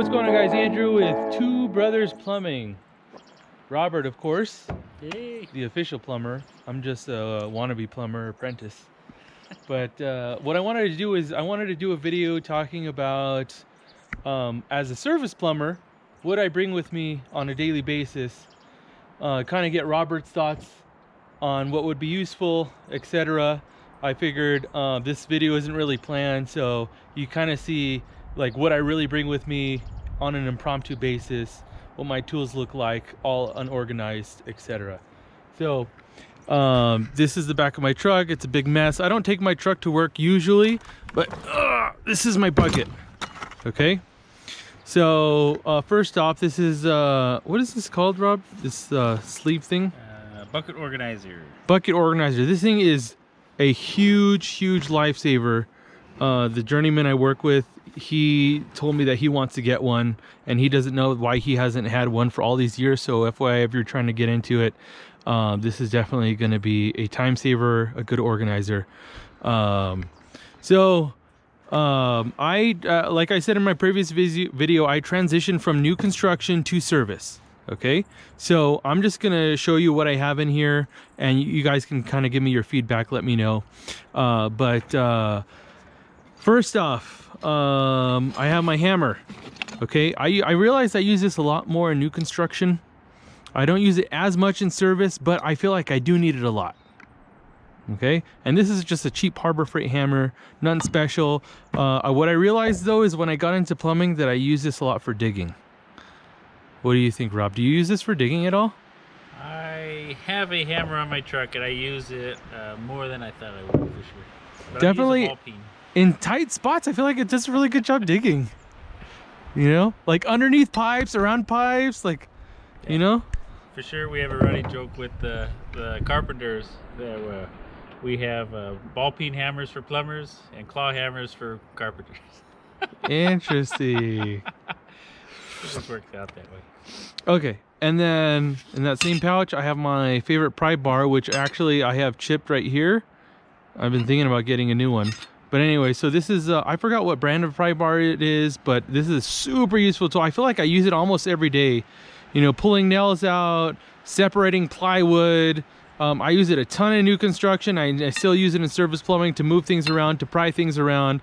What's going on, guys? Andrew with Two Brothers Plumbing. Robert, of course, Hey. the official plumber. I'm just a wannabe plumber apprentice. But what I wanted to do is I wanted to do a video talking about, as a service plumber, what I bring with me on a daily basis. Kind of get Robert's thoughts on what would be useful, etc. I figured this video isn't really planned, so you kind of see like what I really bring with me on an impromptu basis, what my tools look like, all unorganized, etc. So this is the back of my truck. It's a big mess. I don't take my truck to work usually, but this is my bucket. Okay, so first off, this is what is this called, Rob? This sleeve thing? Bucket organizer. Bucket organizer. This thing is a huge lifesaver. The journeyman I work with, he told me that he wants to get one, and he doesn't know why he hasn't had one for all these years. So FYI, if you're trying to get into it, this is definitely going to be a time saver, a good organizer. I like I said in my previous video, I transitioned from new construction to service. Okay, so I'm just gonna show you what I have in here, and you guys can kind of give me your feedback, let me know. First off, I have my hammer. Okay, I realize I use this a lot more in new construction. I don't use it as much in service, but I feel like I do need it a lot. Okay, and this is just a cheap Harbor Freight hammer, nothing special. What I realized though is when I got into plumbing that I use this a lot for digging. What do you think, Rob? Do you use this for digging at all? I have a hammer on my truck, and I use it more than I thought I would, for sure. But definitely. I use a ball peen. In tight spots, I feel like it does a really good job digging. You know, like underneath pipes, around pipes, like, yeah. You know. For sure, we have a running joke with the carpenters that we have ball peen hammers for plumbers and claw hammers for carpenters. Interesting. It just works out that way. Okay, and then in that same pouch, I have my favorite pry bar, which actually I have chipped right here. I've been thinking about getting a new one. But anyway, so this is, I forgot what brand of pry bar it is, but this is a super useful tool. I feel like I use it almost every day. You know, pulling nails out, separating plywood. I use it a ton in new construction. I still use it in service plumbing to move things around, to pry things around.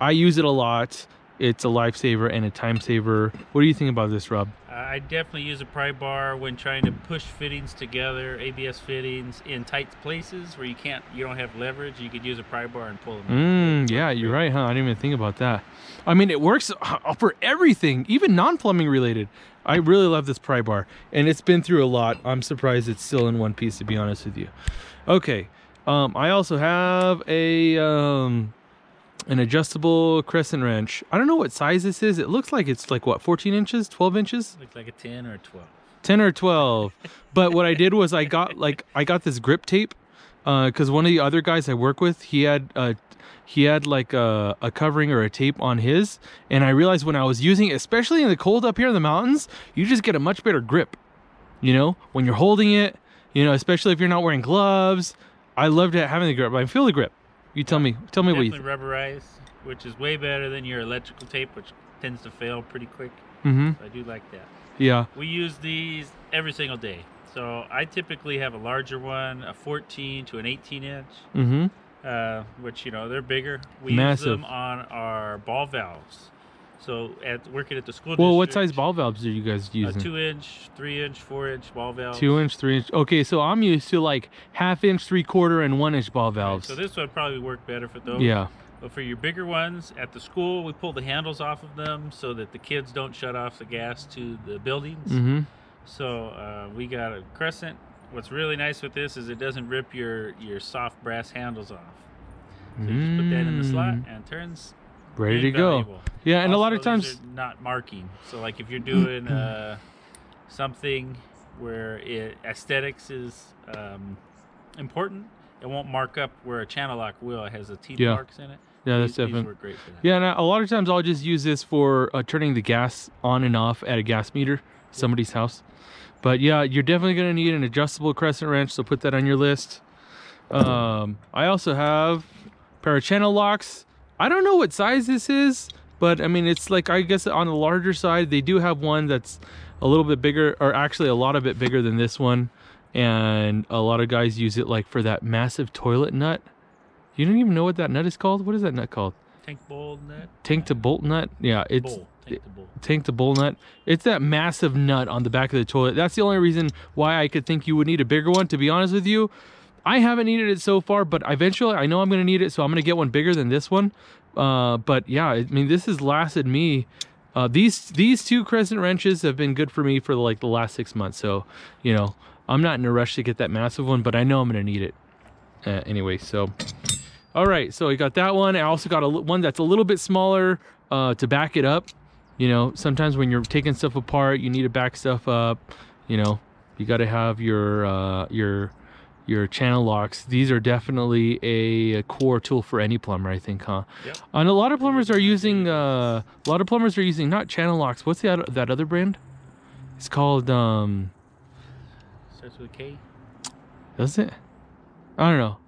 I use it a lot. It's a lifesaver and a time saver. What do you think about this, Rob? I definitely use a pry bar when trying to push fittings together, ABS fittings in tight places where you don't have leverage. You could use a pry bar and pull them. Yeah, you're right, huh? I didn't even think about that. I mean, it works for everything, even non-plumbing related. I really love this pry bar, and it's been through a lot. I'm surprised it's still in one piece, to be honest with you. Okay, I also have an adjustable crescent wrench. I don't know what size this is. It looks like it's like what, 14 inches, 12 inches? Looks like a 10 or 12. 10 or 12. But what I did was I got this grip tape because one of the other guys I work with, he had like a covering or a tape on his, and I realized when I was using it, especially in the cold up here in the mountains, you just get a much better grip. You know, when you're holding it, you know, especially if you're not wearing gloves. I loved having the grip. I feel the grip. You tell me what you think. Definitely rubberized, which is way better than your electrical tape, which tends to fail pretty quick. Mm-hmm. So I do like that. Yeah. We use these every single day. So I typically have a larger one, a 14 to an 18 inch, which, you know, they're bigger. We Massive. use them on our ball valves. So working at the school Well, district, what size ball valves are you guys using? 2 inch, 3 inch, 4 inch ball valves. 2 inch, 3 inch. Okay, so I'm used to like 1/2 inch, 3/4, and 1 inch ball valves. Right, so this would probably work better for those. Yeah. But for your bigger ones, at the school, we pull the handles off of them so that the kids don't shut off the gas to the buildings. Mm-hmm. So we got a crescent. What's really nice with this is it doesn't rip your soft brass handles off. So you just put that in the slot and it turns ready to go. Yeah, and also, a lot of times not marking. So like if you're doing something where aesthetics is important, it won't mark up where a channel lock will. It has the teeth marks in it. Yeah, that's definitely. These work great for that. Yeah, and a lot of times I'll just use this for turning the gas on and off at a gas meter, somebody's house. But yeah, you're definitely going to need an adjustable crescent wrench, so put that on your list. I also have a pair of channel locks. I don't know what size this is, but I mean, it's like, I guess on the larger side, they do have one that's a little bit bigger, or actually a lot of bit bigger than this one. And a lot of guys use it like for that massive toilet nut. You don't even know what that nut is called? What is that nut called? Tank bowl nut? Tank to bolt nut? Yeah, it's Bowl. Tank to bowl. Tank to bowl nut. It's that massive nut on the back of the toilet. That's the only reason why I could think you would need a bigger one, to be honest with you. I haven't needed it so far, but eventually I know I'm going to need it, so I'm going to get one bigger than this one. But yeah, I mean, this has lasted me. These two crescent wrenches have been good for me for like the last 6 months. So, you know, I'm not in a rush to get that massive one, but I know I'm going to need it anyway. So, all right. So I got that one. I also got one that's a little bit smaller to back it up. You know, sometimes when you're taking stuff apart, you need to back stuff up. You know, you got to have your channel locks. These are definitely a core tool for any plumber, I think, huh? Yep. And a lot of plumbers are using not channel locks. What's that other brand? It's called Starts with a K. Does it? I don't know.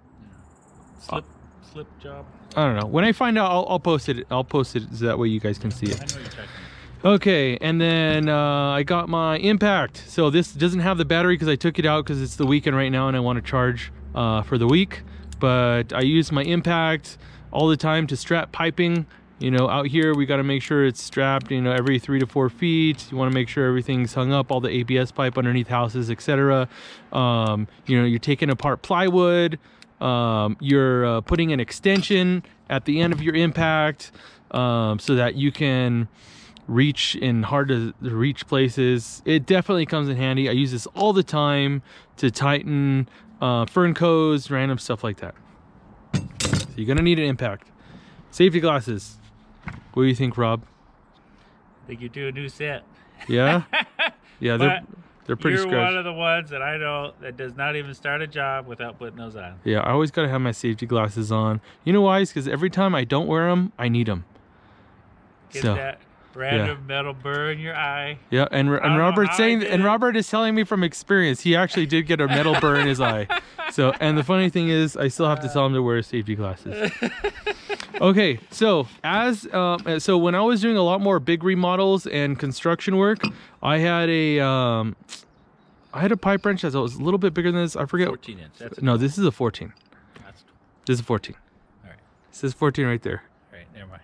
Slip job. I don't know. When I find out, I'll post it. I'll post it so that way you guys can see it. I know you're checking. Okay, and then I got my impact. So this doesn't have the battery because I took it out because it's the weekend right now and I want to charge for the week. But I use my impact all the time to strap piping. You know, out here we got to make sure it's strapped, you know, every 3 to 4 feet. You want to make sure everything's hung up, all the ABS pipe underneath houses, etc. You know, you're taking apart plywood. You're putting an extension at the end of your impact so that you can reach in hard to reach places. It definitely comes in handy. I use this all the time to tighten fern cones, random stuff like that. So you're gonna need an impact. Safety glasses. What do you think, Rob? I think you do a new set. Yeah? Yeah, But they're pretty you're scratched. one of the ones that I know that does not even start a job without putting those on. Yeah, I always gotta have my safety glasses on. You know why? It's because every time I don't wear them, I need them. Get that random metal burr in your eye. Yeah, and Robert is telling me from experience, he actually did get a metal burr in his eye. So, and the funny thing is, I still have to tell him to wear safety glasses. Okay, so so when I was doing a lot more big remodels and construction work, I had a pipe wrench that was a little bit bigger than this. I forget. 14 inch. That's no, this is a 14. This is a 14. All right. This is 14 right there. All right, never mind.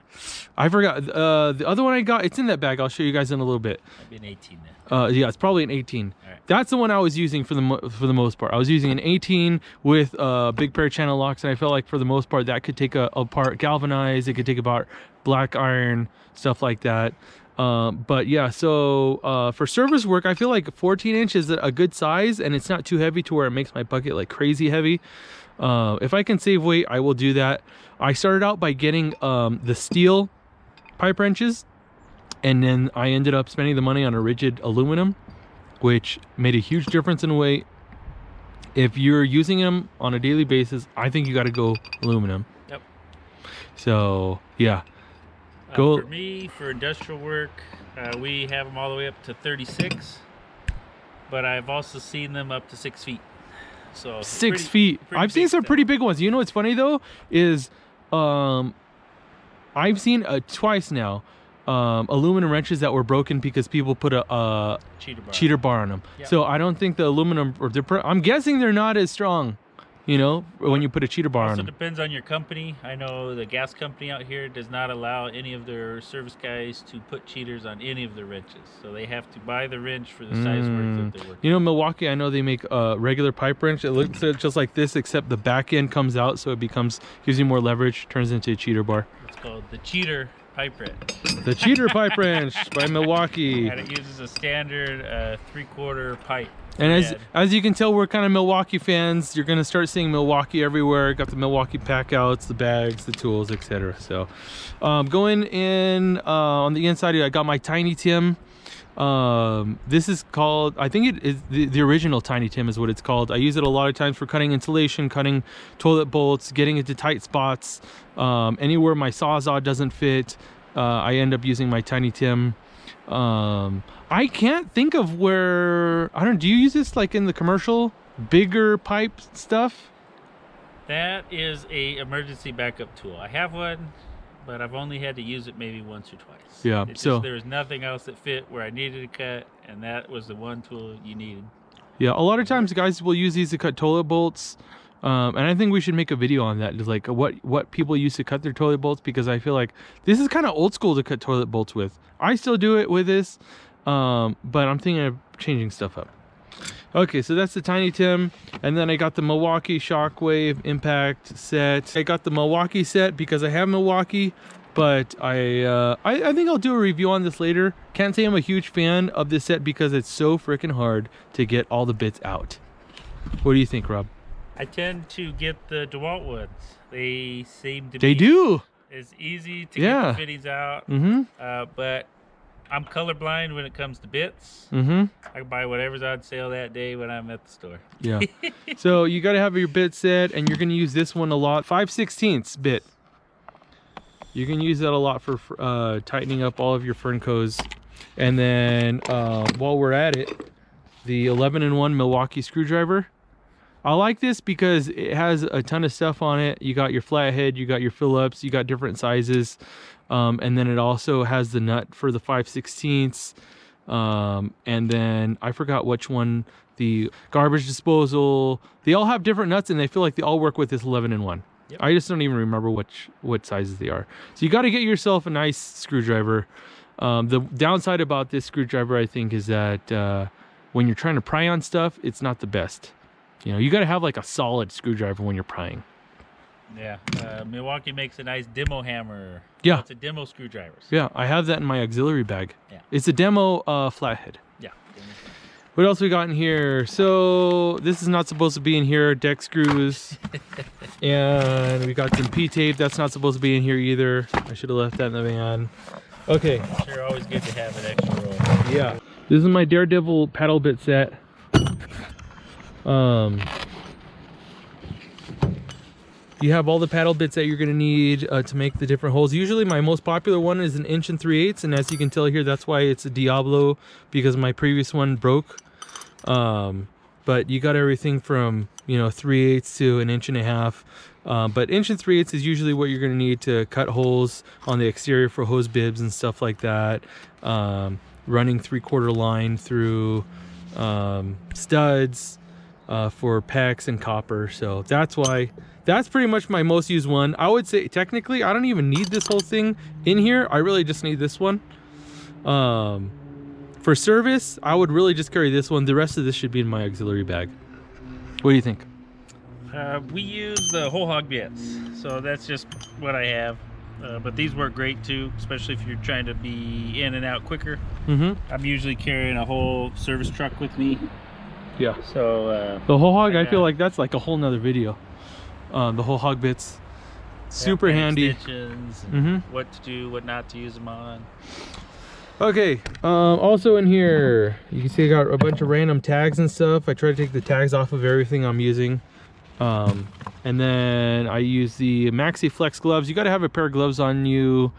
I forgot. The other one I got, it's in that bag. I'll show you guys in a little bit. That'd be an 18 then. Yeah, it's probably an 18. All right. That's the one I was using for the most part. I was using an 18 with big pair of channel locks, and I felt like for the most part that could take apart galvanized. It could take apart black iron, stuff like that. But yeah, so for service work, I feel like 14 inch is a good size, and it's not too heavy to where it makes my bucket like crazy heavy. If I can save weight, I will do that. I started out by getting the steel pipe wrenches, and then I ended up spending the money on a rigid aluminum, which made a huge difference in weight. If you're using them on a daily basis, I think you got to go aluminum. Yep. So yeah, go. For me, for industrial work, we have them all the way up to 36, but I've also seen them up to 6 feet. So 6 feet. I've seen some pretty big ones. You know what's funny though is I've seen twice now aluminum wrenches that were broken because people put a cheater bar on them. Yep. So I don't think the aluminum, I'm guessing they're not as strong, you know, when you put a cheater bar on them. Also depends on your company. I know the gas company out here does not allow any of their service guys to put cheaters on any of their wrenches. So they have to buy the wrench for the size work that they're working. You know, Milwaukee, I know they make a regular pipe wrench. It looks just like this, except the back end comes out, so it gives you more leverage, turns into a cheater bar. It's called the cheater pipe wrench. The cheater pipe wrench by Milwaukee. And it uses a standard 3/4 pipe. And as you can tell, we're kind of Milwaukee fans. You're gonna start seeing Milwaukee everywhere. Got the Milwaukee pack outs, the bags, the tools, etc. So going in on the inside here, I got my Tiny Tim. This is called, I think it is the original Tiny Tim is what it's called. I use it a lot of times for cutting insulation, cutting toilet bolts, getting into tight spots. Anywhere my Sawzall doesn't fit, I end up using my Tiny Tim. I can't think of where, do you use this like in the commercial, bigger pipe stuff? That is a emergency backup tool. I have one but I've only had to use it maybe once or twice. Yeah. There was nothing else that fit where I needed to cut, and that was the one tool you needed. Yeah, a lot of times guys will use these to cut toilet bolts, and I think we should make a video on that, just like what people use to cut their toilet bolts, because I feel like this is kind of old school to cut toilet bolts with. I still do it with this, but I'm thinking of changing stuff up. Okay, so that's the Tiny Tim, and then I got the Milwaukee Shockwave Impact set. I got the Milwaukee set because I have Milwaukee, but I think I'll do a review on this later. Can't say I'm a huge fan of this set because it's so freaking hard to get all the bits out. What do you think, Rob? I tend to get the DeWalt ones. They seem to They be do. It's easy to get the fittings out, but I'm colorblind when it comes to bits. I can buy whatever's on sale that day when I'm at the store. Yeah. So you got to have your bit set, and you're going to use this one a lot. 5/16 bit. You can use that a lot for tightening up all of your Fernco's. And then while we're at it, the 11-in-1 Milwaukee screwdriver. I like this because it has a ton of stuff on it. You got your flathead, you got your Phillips, you got different sizes. And then it also has the nut for the 5/16. And then I forgot which one, the garbage disposal. They all have different nuts, and they feel like they all work with this 11-in-1. Yep. I just don't even remember what sizes they are. So you got to get yourself a nice screwdriver. The downside about this screwdriver, I think, is that when you're trying to pry on stuff, it's not the best. You know, you got to have like a solid screwdriver when you're prying. Yeah, Milwaukee makes a nice demo hammer. Yeah, it's a demo screwdrivers. Yeah, I have that in my auxiliary bag. Yeah, it's a demo flathead. Yeah. What else we got in here? So this is not supposed to be in here. Deck screws, and we got some P-tape. That's not supposed to be in here either. I should have left that in the van. Okay. Sure, always good to have an extra roll. Yeah. This is my Daredevil paddle bit set. You have all the paddle bits that you're going to need to make the different holes. Usually my most popular one is an 1 3/8, and as you can tell here, that's why it's a Diablo, because my previous one broke. But you got everything from, you know, 3/8 to 1.5 inches. But 1 3/8 is usually what you're going to need to cut holes on the exterior for hose bibs and stuff like that. Running 3/4 line through studs for PEX and copper. So that's pretty much my most used one. I would say technically I don't even need this whole thing in here. I really just need this one. For service, I would really just carry this one. The rest of this should be in my auxiliary bag. What do you think? We use the whole hog bits, so that's just what I have. But these work great too, especially if you're trying to be in and out quicker. I'm usually carrying a whole service truck with me. Yeah. So the whole hog, I feel like that's like a whole nother video. The whole hog bits, super handy. Extensions and what to do, what not to use them on. Okay. Also in here, you can see I got a bunch of random tags and stuff. I try to take the tags off of everything I'm using. And then I use the Maxi Flex gloves. You got to have a pair of gloves on you,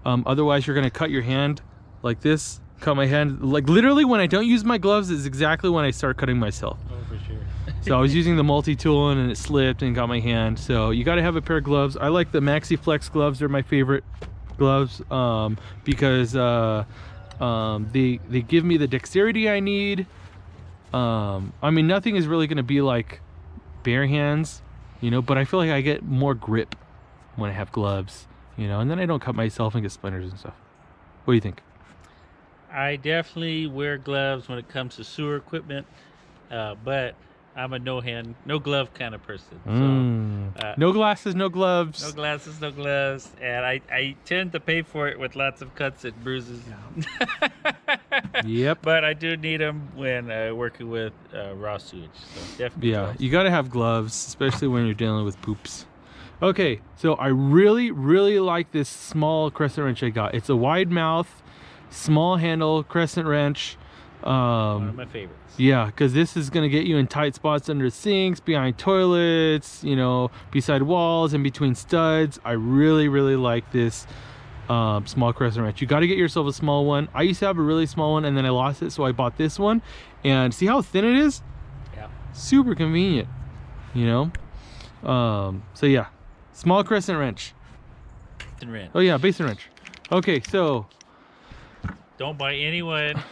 otherwise you're gonna cut your hand like this. Cut my hand, like literally when I don't use my gloves is exactly when I start cutting myself. Oh, for sure. So I was using the multi-tool and it slipped and got my hand. So you got to have a pair of gloves. I like the Maxi Flex gloves. They're my favorite gloves because they give me the dexterity I need. I mean, nothing is really going to be like bare hands, you know, but I feel like I get more grip when I have gloves, you know, and then I don't cut myself and get splinters and stuff. What do you think? I definitely wear gloves when it comes to sewer equipment, but I'm a no glove kind of person. So, no glasses, no gloves. No glasses, no gloves, and I tend to pay for it with lots of cuts and bruises. Yep. But I do need them when working with raw sewage. So definitely. Yeah, gloves. You got to have gloves, especially when you're dealing with poops. Okay, so I really like this small crescent wrench I got. It's a wide mouth, small handle crescent wrench. One of my favorites. Yeah, because this is going to get you in tight spots under sinks, behind toilets, you know, beside walls and between studs. I really like this small crescent wrench. You got to get yourself a small one. I used to have a really small one and then I lost it, so I bought this one. And see how thin it is? Yeah. Super convenient, you know? So yeah, small crescent wrench. Basin Wrench. Oh yeah, Basin Wrench. Okay, so Don't buy anyone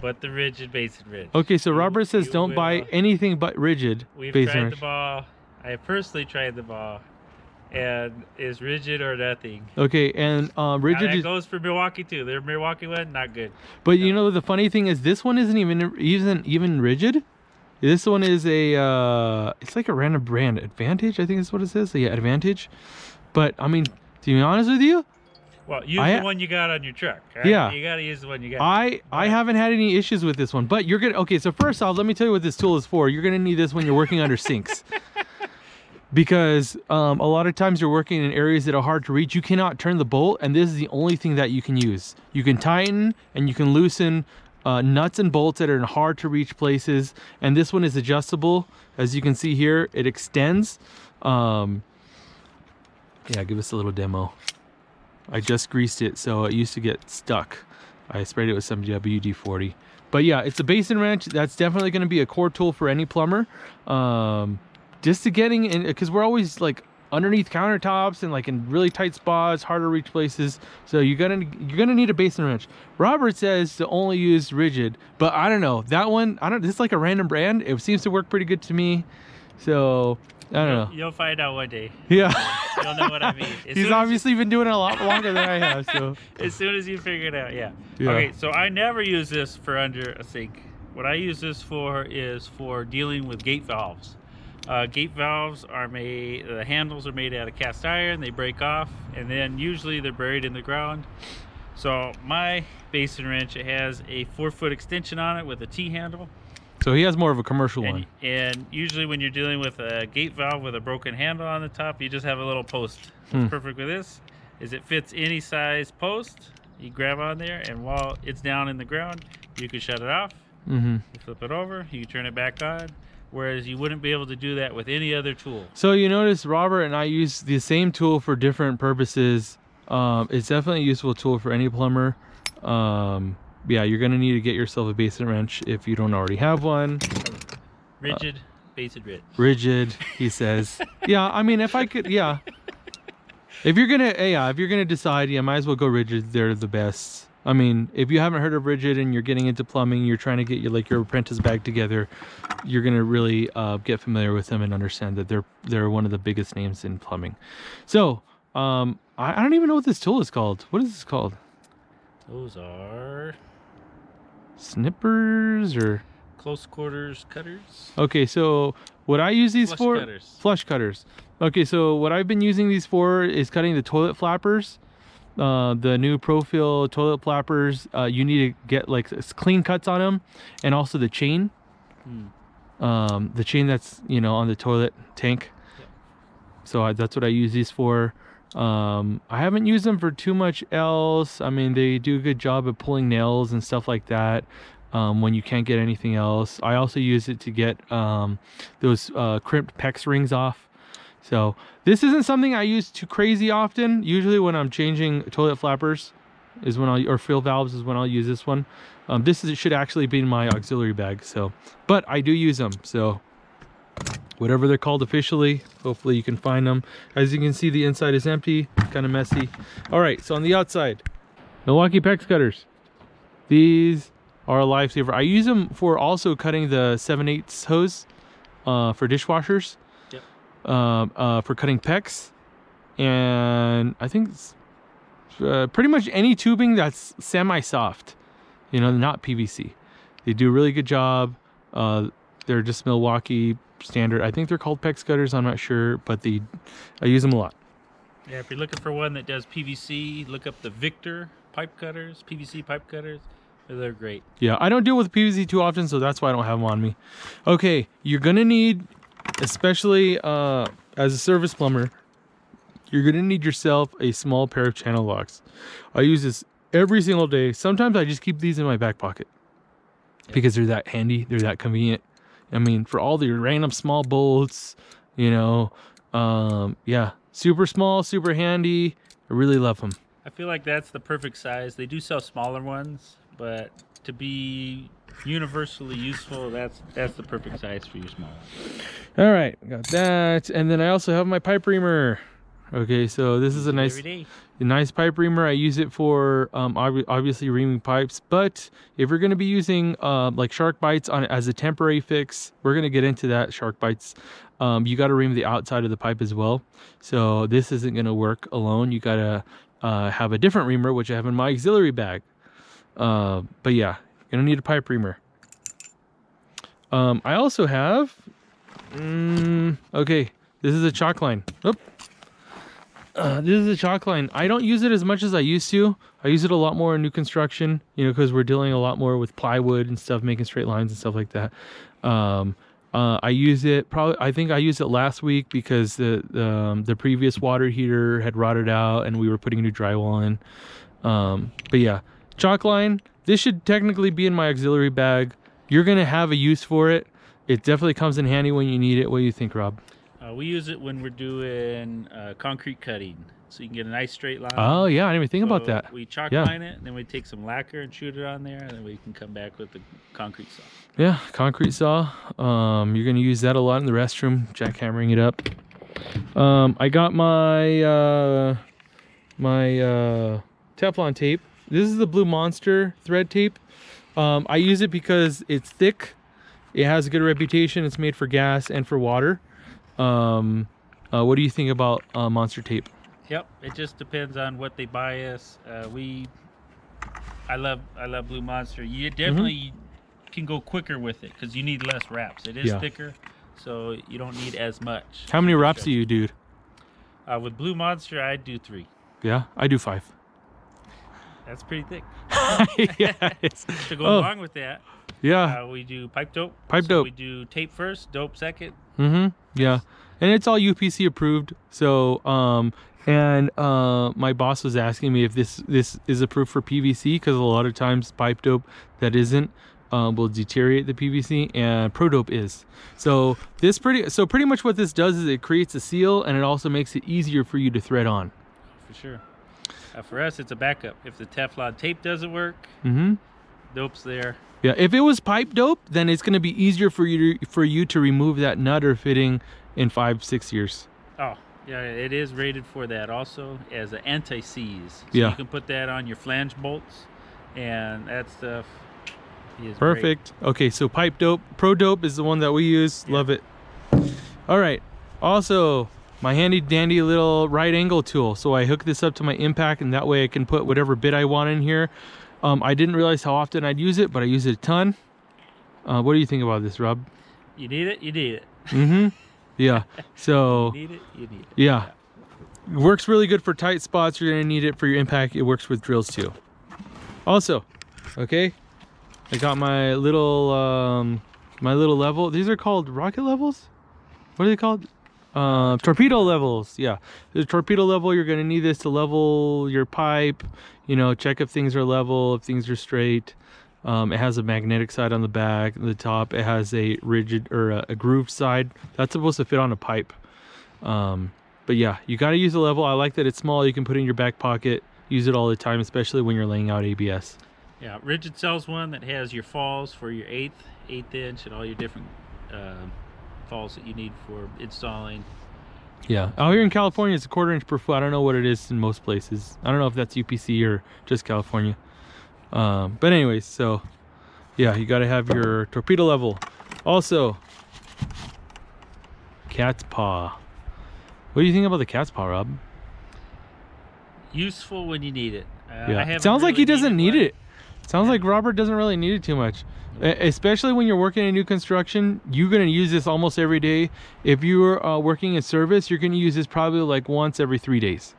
but the rigid Basin Wrench. okay, so Robert says You don't buy will- anything but rigid We've Basin tried Wrench. the ball. I have personally tried the ball, and it's rigid or nothing. Okay, and Now, rigid that is, goes for Milwaukee too. Their Milwaukee one, not good. but you know the funny thing is this one isn't even rigid. This one is a it's like a random brand, Advantage, I think is what it says. Yeah, Advantage. But I mean, to be honest with you, Well, use the one you got on your truck. Right? Yeah. You gotta use the one you got. I haven't had any issues with this one. But you're gonna okay. So first off, let me tell you what this tool is for. You're gonna need this when you're working under sinks. Because a lot of times you're working in areas that are hard to reach. You cannot turn the bolt, and this is the only thing that you can use. You can tighten and you can loosen nuts and bolts that are in hard to reach places. And this one is adjustable. As you can see here, it extends. Yeah, give us a little demo. I just greased it, so it used to get stuck. I sprayed it with some WD-40. But yeah, it's a Basin Wrench. That's definitely going to be a core tool for any plumber. Just to getting in, because we're always like underneath countertops and like in really tight spots, hard to reach places. So you're gonna need a Basin Wrench. Robert says to only use rigid, but I don't know that one. This is like a random brand. It seems to work pretty good to me. So I don't know. You'll find out one day. Yeah. You'll know what I mean. He's obviously been doing it a lot longer than I have. So as soon as you figure it out, yeah. Yeah. Okay, so I never use this for under a sink. What I use this for is for dealing with gate valves. Gate valves are made, the handles are made out of cast iron, they break off, and then usually they're buried in the ground. So my Basin Wrench, it has a 4-foot extension on it with a T-handle. So he has more of a commercial one. And usually when you're dealing with a gate valve with a broken handle on the top, you just have a little post. What's perfect with this is it fits any size post. You grab on there, and while it's down in the ground, you can shut it off. You flip it over, you can turn it back on. Whereas you wouldn't be able to do that with any other tool. So you notice Robert and I use the same tool for different purposes. It's definitely a useful tool for any plumber. Yeah, you're gonna need to get yourself a Basin Wrench if you don't already have one. Rigid, Basin Wrench. Rigid, he says. Yeah, I mean, if I could, yeah. If you're gonna decide, yeah, might as well go rigid. They're the best. I mean, if you haven't heard of rigid and you're getting into plumbing, you're trying to get your apprentice bag together, you're gonna really get familiar with them and understand that they're one of the biggest names in plumbing. So I don't even know what this tool is called. What is this called? Those are snippers or close quarters cutters. Okay, so what I use these for? Flush cutters. Okay, so what I've been using these for is cutting the toilet flappers. The new Profil toilet flappers, you need to get like clean cuts on them, and also the chain. The chain that's on the toilet tank. Yep. So that's what I use these for. I haven't used them for too much else. I mean, they do a good job of pulling nails and stuff like that when you can't get anything else. I also use it to get those crimped PEX rings off. So this isn't something I use too crazy often. Usually when I'm changing toilet flappers is when or fill valves is when I'll use this one. Should actually be in my auxiliary bag. So, but I do use them. So whatever they're called officially, hopefully you can find them. As you can see, the inside is empty, kind of messy. All right, so on the outside, Milwaukee PEX cutters. These are a lifesaver. I use them for also cutting the 7/8 hose for dishwashers. For cutting PEX, and I think pretty much any tubing that's semi-soft, not PVC. They do a really good job. They're just Milwaukee standard. I think they're called PEX cutters, I'm not sure, but I use them a lot. Yeah, if you're looking for one that does PVC, look up the Victor pipe cutters, PVC pipe cutters. They're great. Yeah, I don't deal with PVC too often, so that's why I don't have them on me. Okay, you're gonna need, especially as a service plumber, you're gonna need yourself a small pair of channel locks. I use this every single day. Sometimes I just keep these in my back pocket because they're that handy, they're that convenient. I mean, for all the random small bolts, yeah, super small, super handy. I really love them. I feel like that's the perfect size. They do sell smaller ones, but to be universally useful, that's the perfect size for your small. All right, got that. And then I also have my pipe reamer. Okay, so this is a every day. nice pipe reamer. I use it for obviously reaming pipes, but if you're going to be using like shark bites on as a temporary fix, we're going to get into that, shark bites. You got to ream the outside of the pipe as well. So this isn't going to work alone. You got to have a different reamer, which I have in my auxiliary bag. But yeah, you're going to need a pipe reamer. I also have, okay, this is a chalk line. Oop. This is a chalk line. I don't use it as much as I used to. I use it a lot more in new construction, you know, because we're dealing a lot more with plywood and stuff, making straight lines and stuff like that. I use it I think I used it last week because the previous water heater had rotted out and we were putting new drywall in. But yeah, chalk line. This should technically be in my auxiliary bag. You're gonna have a use for it. It definitely comes in handy when you need it. What do you think, Rob? We use it when we're doing concrete cutting, so you can get a nice straight line. Oh yeah, I didn't even think about that. We chalk line it, and then we take some lacquer and shoot it on there, and then we can come back with the concrete saw. Yeah, concrete saw. You're gonna use that a lot in the restroom, jackhammering it up. I got my Teflon tape. This is the Blue Monster thread tape. I use it because it's thick. It has a good reputation. It's made for gas and for water. What do you think about Monster tape? Yep, it just depends on what they buy us. I love Blue Monster. You definitely can go quicker with it because you need less wraps. It is thicker, so you don't need as much. How many wraps do you do? With Blue Monster, I do 3. Yeah, I do 5. That's pretty thick. Yeah, to go along with that, yeah, we do pipe dope. Dope. We do tape first, dope second. Yeah, and it's all UPC approved. So my boss was asking me if this is approved for PVC because a lot of times pipe dope that isn't will deteriorate the PVC, and Pro Dope is. So pretty much what this does is it creates a seal, and it also makes it easier for you to thread on. For sure. For us, it's a backup. If the Teflon tape doesn't work, dope's there. Yeah, if it was pipe dope, then it's going to be easier for you to remove that nut or fitting in 5-6 years. Oh, yeah, it is rated for that also as an anti-seize. So yeah, you can put that on your flange bolts, and that stuff is perfect. Great. Okay, so pipe dope, Pro Dope is the one that we use. Yeah. Love it. All right. Also, my handy dandy little right angle tool. So I hook this up to my impact, and that way I can put whatever bit I want in here. I didn't realize how often I'd use it, but I use it a ton. What do you think about this, Rob? You need it, you need it. Yeah. So you need it, you need it. Yeah. It works really good for tight spots. You're gonna need it for your impact. It works with drills too. Also, okay, I got my little level. These are called rocket levels? What are they called? Torpedo levels. Yeah, the torpedo level. You're gonna need this to level your pipe, you know, check if things are level, if things are straight. It has a magnetic side on the back and the top. It has a rigid or a grooved side that's supposed to fit on a pipe. But yeah, you got to use a level. I like that it's small. You can put it in your back pocket, use it all the time, especially when you're laying out ABS. Yeah, Rigid sells one that has your falls for your eighth inch and all your different falls that you need for installing. Yeah, out here in California, it's a 1/4 inch per foot. I don't know what it is in most places. I don't know if that's UPC or just California. But anyways, so yeah, you got to have your torpedo level. Also, cat's paw. What do you think about the cat's paw, Rob? Useful when you need it. Yeah, it sounds like he doesn't need it. Sounds like Robert doesn't really need it too much. Especially when you're working in new construction, you're going to use this almost every day. If you're working in service, you're going to use this probably like once every 3 days.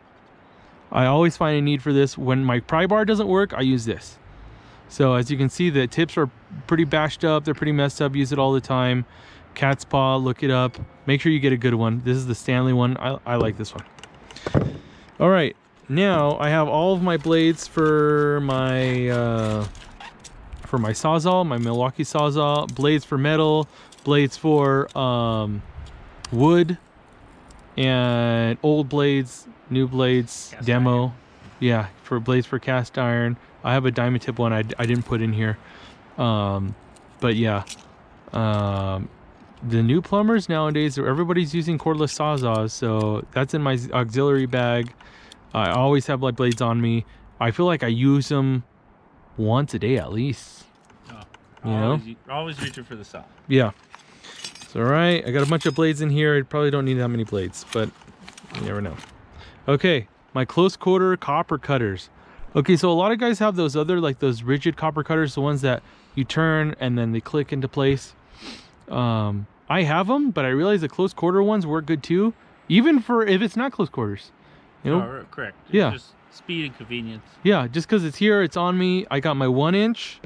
I always find a need for this. When my pry bar doesn't work, I use this. So as you can see, the tips are pretty bashed up. They're pretty messed up. Use it all the time. Cat's paw, look it up. Make sure you get a good one. This is the Stanley one. I like this one. All right. Now I have all of my blades for my Sawzall, my Milwaukee Sawzall. Blades for metal. Blades for wood. And old blades, new blades, cast demo. Iron. Yeah, for blades for cast iron. I have a diamond tip one I didn't put in here. But yeah. the new plumbers nowadays, everybody's using cordless sawzalls, so that's in my auxiliary bag. I always have my blades on me. I feel like I use them once a day at least. Oh, you know? Always reaching for the saw. Yeah. It's all right. I got a bunch of blades in here. I probably don't need that many blades, but you never know. Okay, my close quarter copper cutters. Okay, so a lot of guys have those other, like those rigid copper cutters, the ones that you turn and then they click into place. I have them, but I realize the close quarter ones work good too, even for if it's not close quarters. You know? Oh, correct. It's yeah. Just speed and convenience. Yeah, just because it's here, it's on me. I got my 1 inch.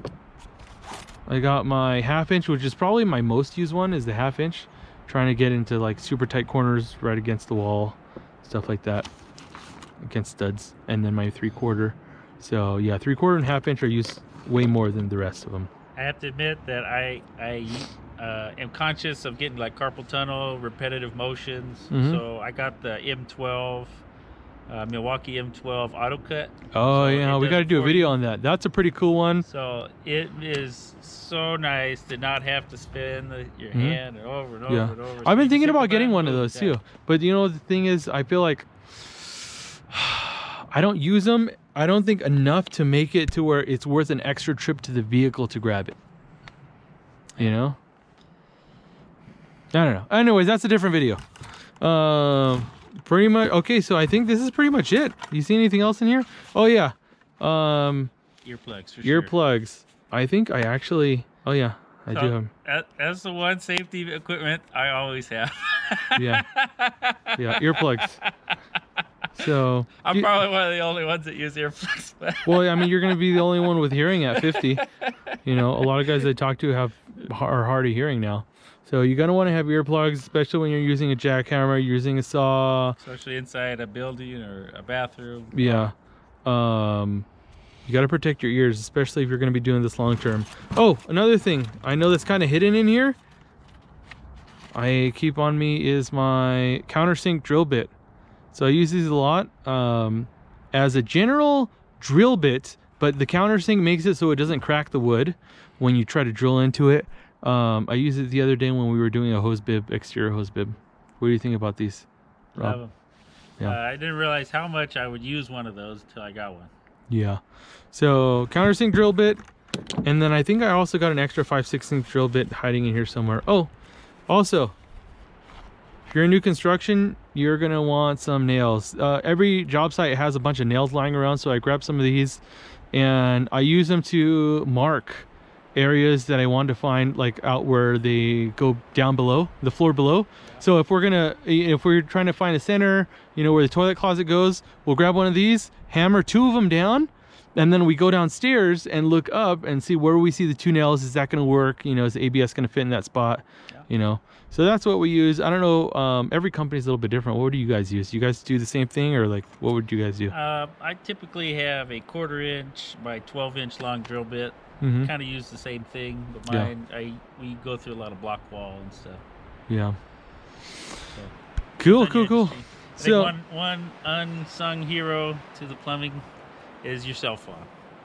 I got my 1/2 inch, which is probably my most used one, is the 1/2 inch. Trying to get into like super tight corners right against the wall, stuff like that, against studs. And then my 3/4. So yeah, 3/4 and 1/2 inch I use way more than the rest of them. I have to admit that I am conscious of getting like carpal tunnel, repetitive motions. So I got the M12, Milwaukee M12 auto cut. Oh so yeah, we got to do a video on that. That's a pretty cool one. So it is so nice to not have to spin your hand and over and over and over. I've been thinking about getting one of those too. But you know, the thing is, I feel like I don't use them. I don't think enough to make it to where it's worth an extra trip to the vehicle to grab it. You know? I don't know. Anyways, that's a different video. Pretty much. Okay, so I think this is pretty much it. You see anything else in here? Oh yeah. Earplugs for sure. Earplugs. I think I actually. Oh yeah, I do have them. That's the one safety equipment I always have. Yeah. Yeah, earplugs. So I'm probably one of the only ones that use earplugs. Well, I mean, you're going to be the only one with hearing at 50. You know, a lot of guys I talk to are hard of hearing now. So you're going to want to have earplugs, especially when you're using a jackhammer, using a saw. Especially inside a building or a bathroom. Yeah. You got to protect your ears, especially if you're going to be doing this long term. Oh, another thing I know that's kind of hidden in here, I keep on me, is my countersink drill bit. So I use these a lot as a general drill bit, but the countersink makes it so it doesn't crack the wood when you try to drill into it. I used it the other day when we were doing a hose bib, exterior hose bib. What do you think about these, Rob? Love them. Yeah. I didn't realize how much I would use one of those until I got one. Yeah. So countersink drill bit, and then I think I also got an extra 5/6" drill bit hiding in here somewhere. Oh, also, if you're in new construction, you're gonna want some nails. Every job site has a bunch of nails lying around, so I grabbed some of these and I use them to mark areas that I want to find, like out where they go down below the floor below. So if we're trying to find a center, you know, where the toilet closet goes, we'll grab one of these, hammer 2 of them down, and then we go downstairs and look up and see where we see the 2 nails. Is that going to work? You know, is the ABS going to fit in that spot? Yeah. You know, so that's what we use. I don't know. Every company's a little bit different. What do you guys use? Do you guys do the same thing, or like, what would you guys do? I typically have a 1/4 inch by 12 inch long drill bit. Kind of use the same thing, but mine, we go through a lot of block wall and stuff. Yeah. So, cool. So one unsung hero to the plumbing is your cell phone.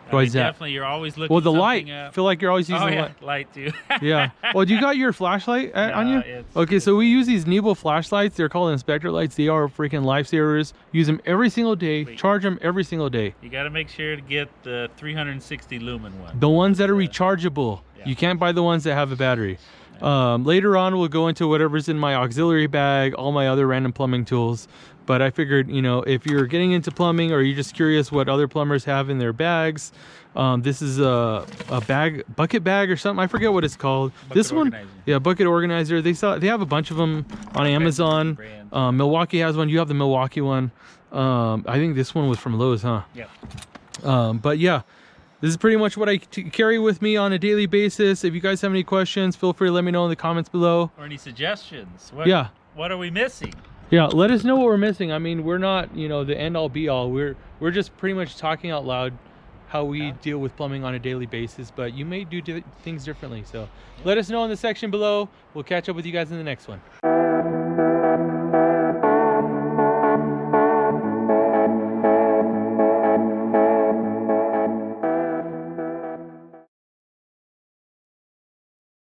Why is that? Definitely, you're always looking. Well, the light. Up. I feel like you're always using the light. Light too. Yeah. Well, do you got your flashlight on you? Okay, so we use these Nebo flashlights. They're called inspector lights. They are freaking lifesavers. Use them every single day. Charge them every single day. You got to make sure to get the 360 lumen one. The ones that are rechargeable. Yeah. You can't buy the ones that have a battery. Later on, we'll go into whatever's in my auxiliary bag, all my other random plumbing tools. But I figured, you know, if you're getting into plumbing or you're just curious what other plumbers have in their bags, this is a bucket bag or something. I forget what it's called. This one, yeah, bucket organizer. They have a bunch of them on Amazon. Milwaukee has one. You have the Milwaukee one. I think this one was from Lowe's, huh? Yeah. But yeah, this is pretty much what I carry with me on a daily basis. If you guys have any questions, feel free to let me know in the comments below. Or any suggestions. What are we missing? Yeah, let us know what we're missing. I mean, we're not, you know, the end all be all. We're just pretty much talking out loud how we deal with plumbing on a daily basis, but you may do things differently. So let us know in the section below. We'll catch up with you guys in the next one.